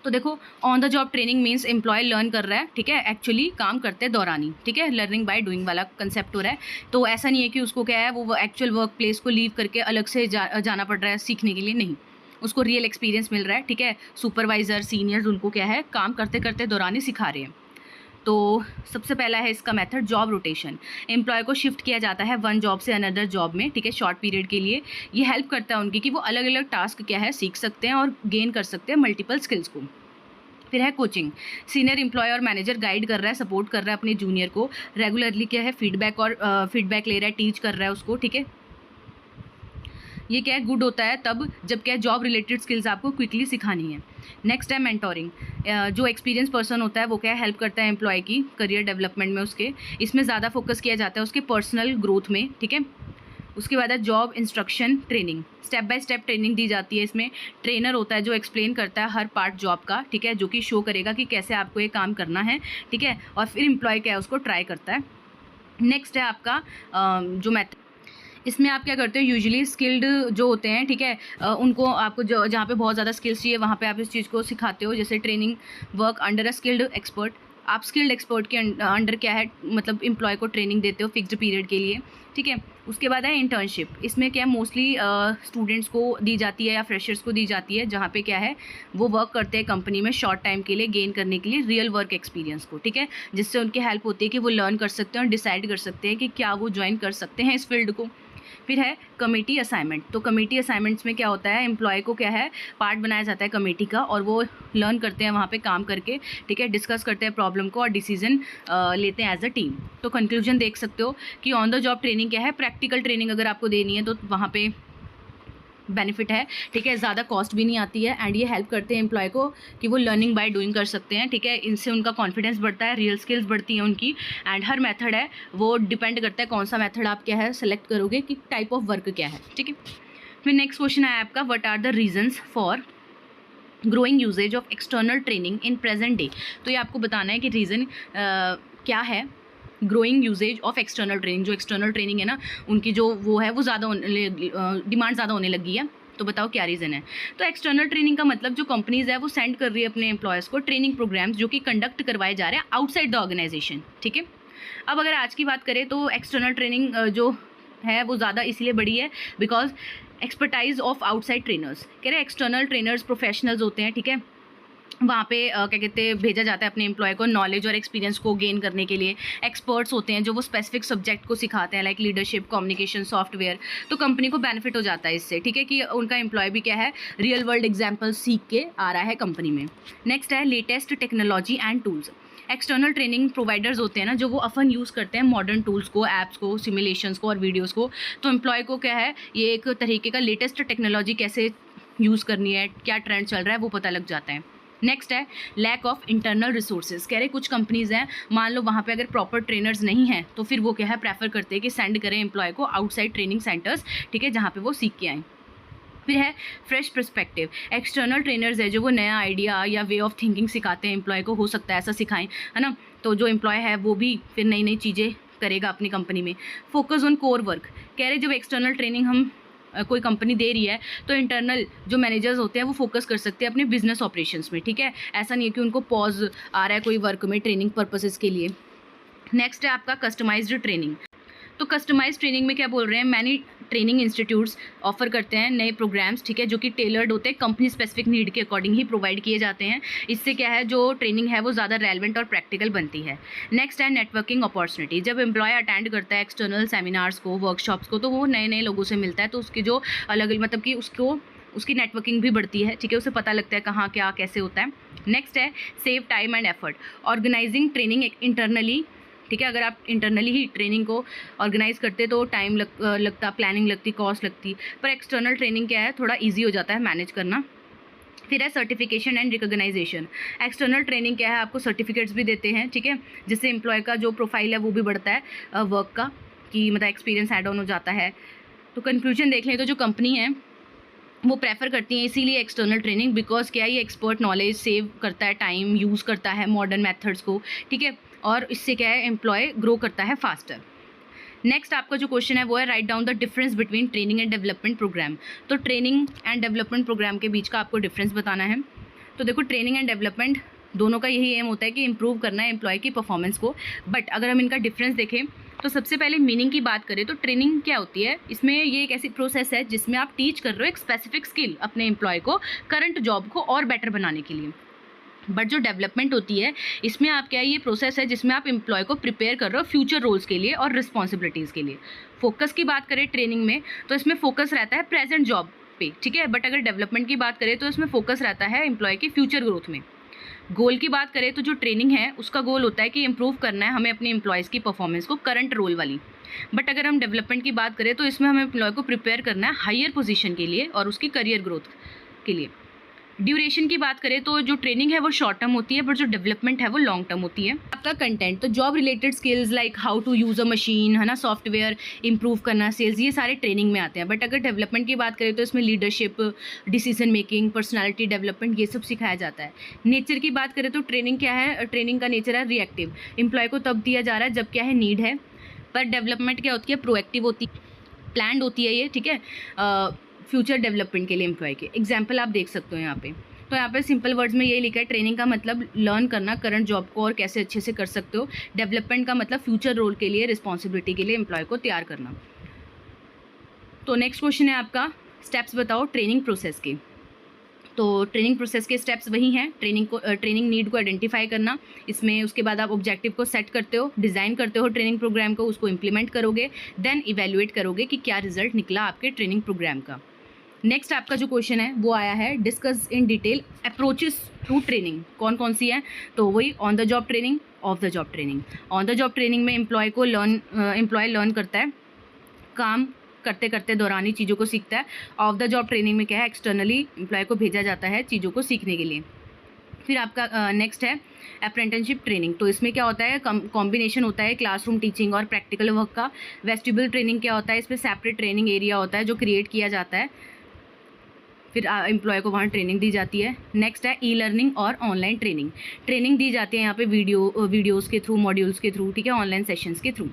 A: तो देखो on the job training means employee learn कर रहा है, ठीक है, एक्चुअली काम करते दौरान ही, ठीक है। लर्निंग बाय डूइंग वाला कंसेप्ट हो रहा है। तो ऐसा नहीं है कि उसको क्या है वो एक्चुअल वर्क प्लेस को लीव करके अलग से जाना पड़ रहा है सीखने के लिए, नहीं, उसको रियल एक्सपीरियंस मिल रहा है, ठीक है। सुपरवाइज़र, सीनियर्स उनको क्या है काम करते करते दौरान ही सिखा रहे हैं। तो सबसे पहला है इसका मेथड जॉब रोटेशन। एम्प्लॉय को शिफ्ट किया जाता है वन जॉब से अनदर जॉब में, ठीक है, शॉर्ट पीरियड के लिए। ये हेल्प करता है उनकी कि वो अलग अलग टास्क क्या है सीख सकते हैं और गेन कर सकते हैं मल्टीपल स्किल्स को। फिर है कोचिंग। सीनियर एम्प्लॉय और मैनेजर गाइड कर रहा है, सपोर्ट कर रहा है अपने जूनियर को, रेगुलरली क्या है फीडबैक ले रहा है, टीच कर रहा है उसको, ठीक है। ये क्या है गुड होता है तब जब क्या जॉब रिलेटेड स्किल्स आपको क्विकली सिखानी है। नेक्स्ट है मेंटोरिंग। जो एक्सपीरियंस पर्सन होता है वो क्या हेल्प करता है एम्प्लॉय की करियर डेवलपमेंट में उसके। इसमें ज़्यादा फोकस किया जाता है उसके पर्सनल ग्रोथ में, ठीक है। उसके बाद है job instruction training. Step by step training दी जाती है इसमें। ट्रेनर होता है जो एक्सप्लेन करता है हर पार्ट जॉब का, ठीक है, जो कि शो करेगा कि कैसे आपको ये काम करना है, ठीक है। और फिर एम्प्लॉय क्या है उसको ट्राई करता है। नेक्स्ट है आपका जो मैथड, इसमें आप क्या करते हो यूजुअली स्किल्ड जो होते हैं, ठीक है, उनको आपको जो जहाँ पे बहुत ज़्यादा स्किल्स चाहिए वहाँ पे आप इस चीज़ को सिखाते हो। जैसे training work under a skilled expert. आप स्किल्ड एक्सपर्ट के अंडर क्या है मतलब एम्प्लॉय को ट्रेनिंग देते हो फिक्स्ड पीरियड के लिए, ठीक है। उसके बाद है इंटर्नशिप। इसमें क्या मोस्टली स्टूडेंट्स को दी जाती है या फ्रेशर्स को दी जाती है, जहाँ पे क्या है वो वर्क करते हैं कंपनी में शॉर्ट टाइम के लिए गेन करने के लिए रियल वर्क एक्सपीरियंस को, ठीक है, जिससे उनकी हेल्प होती है कि वो लर्न कर सकते हैं और डिसाइड कर सकते हैं कि क्या वो ज्वाइन कर सकते हैं इस फील्ड को। फिर है कमेटी असाइनमेंट। तो कमेटी असाइनमेंट्स में क्या होता है एम्प्लॉय को क्या है पार्ट बनाया जाता है कमेटी का और वो लर्न करते हैं वहाँ पे काम करके, ठीक है, डिस्कस करते हैं प्रॉब्लम को और डिसीजन लेते हैं एज अ टीम। तो कंक्लूजन देख सकते हो कि ऑन द जॉब ट्रेनिंग क्या है, प्रैक्टिकल ट्रेनिंग अगर आपको देनी है तो वहाँ पे बेनिफिट है, ठीक है, ज़्यादा कॉस्ट भी नहीं आती है एंड ये हेल्प करते हैं एम्प्लॉय को कि वो लर्निंग बाय डूइंग कर सकते हैं, ठीक है। इनसे उनका कॉन्फिडेंस बढ़ता है, रियल स्किल्स बढ़ती हैं उनकी। एंड हर मेथड है वो डिपेंड करता है कौन सा मेथड आप क्या है सेलेक्ट करोगे कि टाइप ऑफ वर्क क्या है, ठीक है। फिर नेक्स्ट क्वेश्चन है आपका what are the reasons for growing uses of external training in present day. तो ये आपको बताना है कि रीज़न क्या है growing uses of external training. जो एक्सटर्नल ट्रेनिंग है ना उनकी जो वो है वो ज़्यादा डिमांड ज़्यादा होने लगी है। तो बताओ क्या रीज़न है। तो एक्सटर्नल ट्रेनिंग का मतलब जो कंपनीज़ है वो सेंड कर रही है अपने एम्प्लॉयज़ को ट्रेनिंग प्रोग्राम्स जो कि कंडक्ट करवाए जा रहे हैं आउटसाइड द ऑर्गेनाइजेशन, ठीक है। अब अगर आज की बात करें तो एक्सटर्नल ट्रेनिंग जो है वो ज़्यादा इसलिए बड़ी है because expertise of outside trainers. कह रहे हैं एक्सटर्नल ट्रेनर्स प्रोफेशनल्स होते हैं, ठीक है, वहाँ पे क्या कहते हैं भेजा जाता है अपने एम्प्लॉय को नॉलेज और एक्सपीरियंस को गेन करने के लिए। एक्सपर्ट्स होते हैं जो वो स्पेसिफिक सब्जेक्ट को सिखाते हैं लाइक लीडरशिप, कम्युनिकेशन, सॉफ्टवेयर। तो कंपनी को बेनिफिट हो जाता है इससे, ठीक है, कि उनका एम्प्लॉय भी क्या है रियल वर्ल्ड एग्जाम्पल सीख के आ रहा है कंपनी में। नेक्स्ट है latest technology and tools. External training providers होते हैं ना जो वो अपन यूज़ करते हैं मॉडर्न टूल्स को, ऐप्स को, सिमुलेशंस को और वीडियोज़ को। तो एम्प्लॉय को क्या है ये एक तरीके का लेटेस्ट टेक्नोलॉजी कैसे यूज़ करनी है, क्या ट्रेंड चल रहा है वो पता लग जाता है। नेक्स्ट है लैक ऑफ इंटरनल रिसोर्सेज। कह रहे कुछ कंपनीज़ हैं मान लो वहाँ पे अगर प्रॉपर ट्रेनर्स नहीं हैं तो फिर वो क्या है प्रेफर करते हैं कि सेंड करें एम्प्लॉय को आउटसाइड ट्रेनिंग सेंटर्स, ठीक है, जहाँ पे वो सीख के आएँ। फिर है फ्रेश पर्सपेक्टिव। एक्सटर्नल ट्रेनर्स है जो वो नया आइडिया या वे ऑफ थिंकिंग सिखाते हैं एम्प्लॉय को, हो सकता है ऐसा सिखाएं, है ना। तो जो एम्प्लॉय है वो भी फिर नई नई चीज़ें करेगा अपनी कंपनी में। Focus on core work. कह रहे जब एक्सटर्नल ट्रेनिंग हम कोई कंपनी दे रही है तो इंटरनल जो मैनेजर्स होते हैं वो फोकस कर सकते हैं अपने बिजनेस ऑपरेशंस में, ठीक है। ऐसा नहीं है कि उनको पॉज आ रहा है कोई वर्क में ट्रेनिंग पर्पसेस के लिए। नेक्स्ट है आपका कस्टमाइज्ड ट्रेनिंग। तो कस्टमाइज ट्रेनिंग में क्या बोल रहे हैं मैनी ट्रेनिंग इंस्टीट्यूट्स ऑफर करते हैं नए प्रोग्राम्स, ठीक है, जो कि टेलर्ड होते हैं, कंपनी स्पेसिफिक नीड के अकॉर्डिंग ही प्रोवाइड किए जाते हैं। इससे क्या है, जो ट्रेनिंग है वो ज़्यादा रेलेवेंट और प्रैक्टिकल बनती है। नेक्स्ट है नेटवर्किंग अपॉर्चुनिटी। जब एम्प्लॉय अटेंड करता है एक्सटर्नल सेमिनार्स को, वर्कशॉप्स को, तो वो नए नए लोगों से मिलता है, तो उसकी जो अलग अलग मतलब कि उसकी नेटवर्किंग भी बढ़ती है, ठीक है, उसे पता लगता है कहाँ क्या कैसे होता है। नेक्स्ट है save time and effort. Organizing training internally, ठीक है, अगर आप इंटरनली ही ट्रेनिंग को ऑर्गेनाइज करते तो टाइम लगता, प्लानिंग लगती, कॉस्ट लगती, पर एक्सटर्नल ट्रेनिंग क्या है, थोड़ा ईजी हो जाता है मैनेज करना। फिर है certification and recognition. External training क्या है, आपको सर्टिफिकेट्स भी देते हैं, ठीक है, जिससे एम्प्लॉय का जो प्रोफाइल है वो भी बढ़ता है वर्क का, कि मतलब एक्सपीरियंस ऐड ऑन हो जाता है। तो कंक्लूजन देख लें तो जो कंपनी है वो प्रेफर करती हैं इसीलिए एक्सटर्नल ट्रेनिंग, बिकॉज क्या है, ये एक्सपर्ट नॉलेज सेव करता है, टाइम यूज़ करता है मॉडर्न मेथड्स को, ठीक है, और इससे क्या है, एम्प्लॉय ग्रो करता है फास्टर। नेक्स्ट आपका जो क्वेश्चन है वो है write down the difference between training and development program. तो ट्रेनिंग एंड डेवलपमेंट प्रोग्राम के बीच का आपको डिफरेंस बताना है। तो देखो, ट्रेनिंग एंड डेवलपमेंट दोनों का यही एम होता है कि इंप्रूव करना है एम्प्लॉय की परफॉर्मेंस को। बट अगर हम इनका डिफरेंस देखें तो सबसे पहले मीनिंग की बात करें तो ट्रेनिंग क्या होती है, इसमें ये एक ऐसी प्रोसेस है जिसमें आप टीच कर रहे हो एक स्पेसिफिक स्किल अपने एम्प्लॉय को करंट जॉब को और बेटर बनाने के लिए। बट जो डेवलपमेंट होती है इसमें आप क्या है, ये प्रोसेस है जिसमें आप एम्प्लॉय को प्रिपेयर कर रहे हो फ्यूचर रोल्स के लिए और रिस्पॉन्सिबिलिटीज़ के लिए। फोकस की बात करें ट्रेनिंग में तो इसमें फोकस रहता है प्रेजेंट जॉब पे, ठीक है, बट अगर डेवलपमेंट की बात करें तो इसमें फोकस रहता है एम्प्लॉय की फ्यूचर ग्रोथ में। गोल की बात करें तो जो ट्रेनिंग है उसका गोल होता है कि इम्प्रूव करना है हमें अपने एम्प्लॉयज़ की परफॉर्मेंस को करंट रोल वाली। बट अगर हम डेवलपमेंट की बात करें तो इसमें हमें एम्प्लॉय को प्रिपेयर करना है हायर पोजीशन के लिए और उसकी करियर ग्रोथ के लिए। ड्यूरेशन की बात करें तो जो ट्रेनिंग है वो शॉर्ट टर्म होती है, बट जो डेवलपमेंट है वो लॉन्ग टर्म होती है। आपका कंटेंट तो job related skills like how to use a machine, है ना, सॉफ्टवेयर इंप्रूव करना, सेल्स, ये सारे ट्रेनिंग में आते हैं। बट अगर डेवलपमेंट की बात करें तो इसमें leadership, decision making, personality development, ये सब सिखाया जाता है। नेचर की बात करें तो ट्रेनिंग क्या है, ट्रेनिंग का नेचर है रिएक्टिव, एम्प्लॉय को तब दिया जा रहा है जब क्या है, नीड है। पर डेवलपमेंट क्या होती है, प्रोएक्टिव होती है, प्लान्ड होती है ये, ठीक है, फ्यूचर डेवलपमेंट के लिए एम्प्लॉय के। एग्जाम्पल आप देख सकते हो यहाँ पे। तो यहाँ पे सिंपल वर्ड्स में यही लिखा है, ट्रेनिंग का मतलब लर्न करना करंट जॉब को और कैसे अच्छे से कर सकते हो। डेवलपमेंट का मतलब फ्यूचर रोल के लिए, रिस्पॉन्सिबिलिटी के लिए एम्प्लॉय को तैयार करना। तो नेक्स्ट क्वेश्चन है आपका, स्टेप्स बताओ ट्रेनिंग प्रोसेस के। तो ट्रेनिंग प्रोसेस के स्टेप्स वही हैं, ट्रेनिंग नीड को आइडेंटिफाई करना, इसमें उसके बाद आप ऑब्जेक्टिव को सेट करते हो, डिज़ाइन करते हो ट्रेनिंग प्रोग्राम को, उसको इम्प्लीमेंट करोगे, देन इवेल्युएट करोगे कि क्या रिजल्ट निकला आपके ट्रेनिंग प्रोग्राम का। नेक्स्ट आपका जो क्वेश्चन है वो आया है, discuss in detail approaches to training. कौन कौन सी है, तो वही on the job training, off the job training. On the job training में एम्प्लॉय लर्न करता है, काम करते करते दौरान ही चीज़ों को सीखता है। ऑफ द जॉब ट्रेनिंग में क्या है, एक्सटर्नली एम्प्लॉय को भेजा जाता है चीज़ों को सीखने के लिए। फिर आपका नेक्स्ट है अप्रेंटिसशिप ट्रेनिंग। तो इसमें क्या होता है, कॉम्बिनेशन होता है क्लासरूम टीचिंग और प्रैक्टिकल वर्क का। वेस्टिबल ट्रेनिंग क्या होता है, इसमें सेपरेट ट्रेनिंग एरिया होता है जो क्रिएट किया जाता है, फिर एम्प्लॉय को वहाँ ट्रेनिंग दी जाती है। नेक्स्ट है ई लर्निंग और ऑनलाइन ट्रेनिंग दी जाती है यहाँ पे वीडियोज़ के थ्रू, मॉड्यूल्स के थ्रू, ठीक है, ऑनलाइन सेशंस के थ्रू।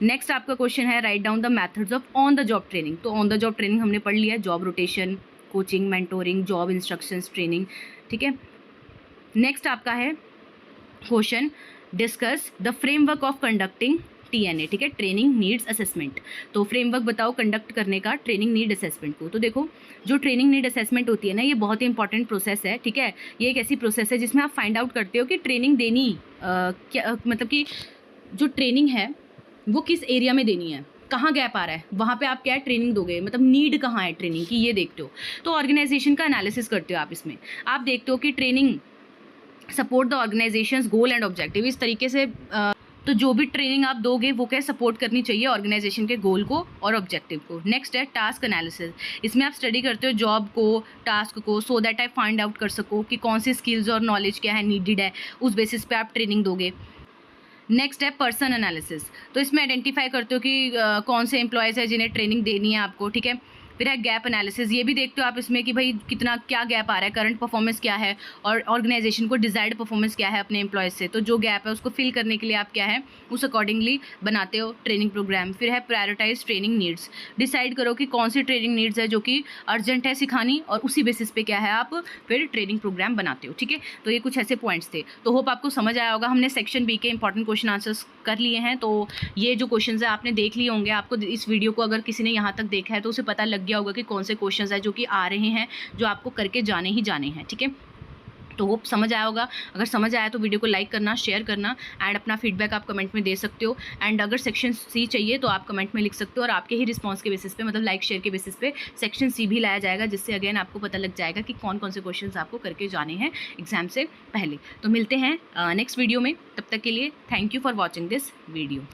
A: नेक्स्ट आपका क्वेश्चन है write down the methods of on the job training. तो ऑन द जॉब ट्रेनिंग हमने पढ़ लिया, job rotation, coaching, mentoring, job instructions, training, ठीक है। नेक्स्ट आपका है question, discuss the framework of conducting TNA, ठीक है, ट्रेनिंग नीड्स असेसमेंट। तो फ्रेमवर्क बताओ कंडक्ट करने का ट्रेनिंग नीड असेसमेंट को। तो देखो, जो ट्रेनिंग नीड असेसमेंट होती है ना, ये बहुत ही इंपॉर्टेंट प्रोसेस है, ठीक है। ये एक ऐसी प्रोसेस है जिसमें आप फाइंड आउट करते हो कि ट्रेनिंग देनी क्या, मतलब कि जो ट्रेनिंग है वो किस एरिया में देनी है, कहाँ गैप आ रहा है, वहाँ पे आप क्या है ट्रेनिंग दोगे, मतलब नीड कहाँ है ट्रेनिंग की, ये देखते हो। तो ऑर्गेनाइजेशन का एनालिसिस करते हो आप, इसमें आप देखते हो कि training support the organisations goal and objective. इस तरीके से तो जो भी ट्रेनिंग आप दोगे वो क्या सपोर्ट करनी चाहिए ऑर्गेनाइजेशन के गोल को और ऑब्जेक्टिव को। नेक्स्ट है टास्क एनालिसिस। इसमें आप स्टडी करते हो जॉब को, टास्क को, सो दैट आप फाइंड आउट कर सको कि कौन सी स्किल्स और नॉलेज क्या है नीडेड है, उस बेसिस पे आप ट्रेनिंग दोगे। नेक्स्ट है पर्सन एनालिसिस। तो इसमें आइडेंटिफाई करते हो कि कौन से एम्प्लॉयज़ है जिन्हें ट्रेनिंग देनी है आपको, ठीक है। फिर है गैप एनालिसिस, ये भी देखते हो आप इसमें कि भाई कितना क्या गैप आ रहा है, करंट परफॉर्मेंस क्या है और ऑर्गेनाइजेशन को डिजायर्ड परफॉर्मेंस क्या है अपने एम्प्लॉयज़ से, तो जो गैप है उसको फिल करने के लिए आप क्या है उस अकॉर्डिंगली बनाते हो ट्रेनिंग प्रोग्राम। फिर है प्रायोरिटाइज ट्रेनिंग नीड्स, डिसाइड करो कि कौन सी ट्रेनिंग नीड्स है जो कि अर्जेंट है सिखानी, और उसी बेसिस पे क्या है आप फिर ट्रेनिंग प्रोग्राम बनाते हो। ठीक है, तो ये कुछ ऐसे पॉइंट्स थे। तो होप आपको समझ आया होगा। हमने सेक्शन बी के इंपॉर्टेंट क्वेश्चन आंसर्स कर लिए हैं, तो ये जो क्वेश्चंस है आपने देख लिए होंगे। आपको इस वीडियो को अगर किसी ने यहाँ तक देखा है तो उसे पता लग गया होगा कि कौन से क्वेश्चंस है जो कि आ रहे हैं, जो आपको करके जाने ही जाने हैं। ठीक है, तो होप समझ आया होगा। अगर समझ आया तो वीडियो को लाइक करना, शेयर करना एंड अपना फीडबैक आप कमेंट में दे सकते हो। एंड अगर सेक्शन सी चाहिए तो आप कमेंट में लिख सकते हो, और आपके ही रिस्पांस के बेसिस पे, मतलब लाइक शेयर के बेसिस पे सेक्शन सी भी लाया जाएगा, जिससे अगेन आपको पता लग जाएगा कि कौन कौन से क्वेश्चंस आपको करके जाने हैं एग्जाम से पहले। तो मिलते हैं नेक्स्ट वीडियो में, तब तक के लिए thank you for watching this video.